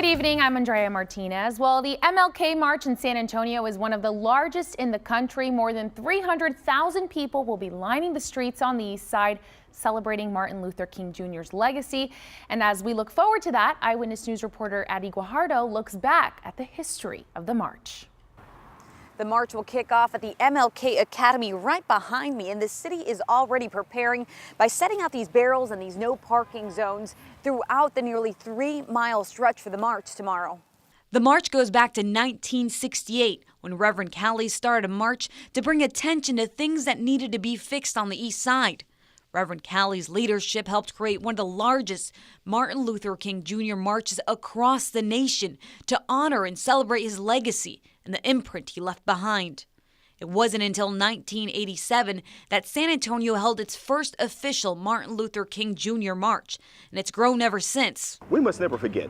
Good evening, I'm Andrea Martinez. Well, the MLK March in San Antonio is one of the largest in the country. More than 300,000 people will be lining the streets on the east side, celebrating Martin Luther King Jr.'s legacy. And as we look forward to that, Eyewitness News reporter Adi Guajardo looks back at the history of the march. The march will kick off at the MLK Academy right behind me, and the city is already preparing by setting out these barrels and these no parking zones throughout the nearly 3-mile stretch for the march tomorrow. The march goes back to 1968 when Reverend Callie started a march to bring attention to things that needed to be fixed on the east side. Reverend Callie's leadership helped create one of the largest Martin Luther King Jr. marches across the nation to honor and celebrate his legacy and the imprint he left behind. It wasn't until 1987 that San Antonio held its first official Martin Luther King Jr. march, and it's grown ever since. We must never forget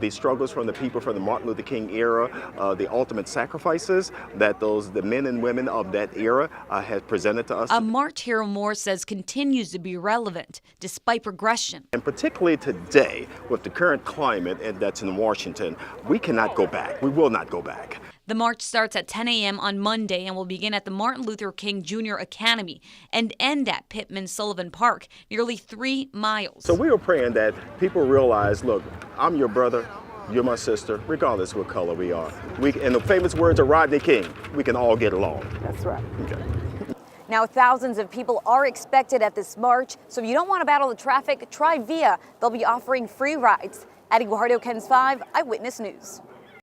the struggles from the people from the Martin Luther King era, the ultimate sacrifices that the men and women of that era have presented to us. A march, Hero Moore says, continues to be relevant despite progression. And particularly today, with the current climate that's in Washington, we cannot go back. We will not go back. The march starts at 10 a.m. on Monday and will begin at the Martin Luther King Jr. Academy and end at Pittman Sullivan Park, nearly 3 miles. So we were praying that people realize, look, I'm your brother, you're my sister, regardless what color we are. And the famous words of Rodney King, we can all get along. That's right. Okay. Now, thousands of people are expected at this march, so if you don't want to battle the traffic, try VIA. They'll be offering free rides. Adi Guajardo, KENS 5, Eyewitness News.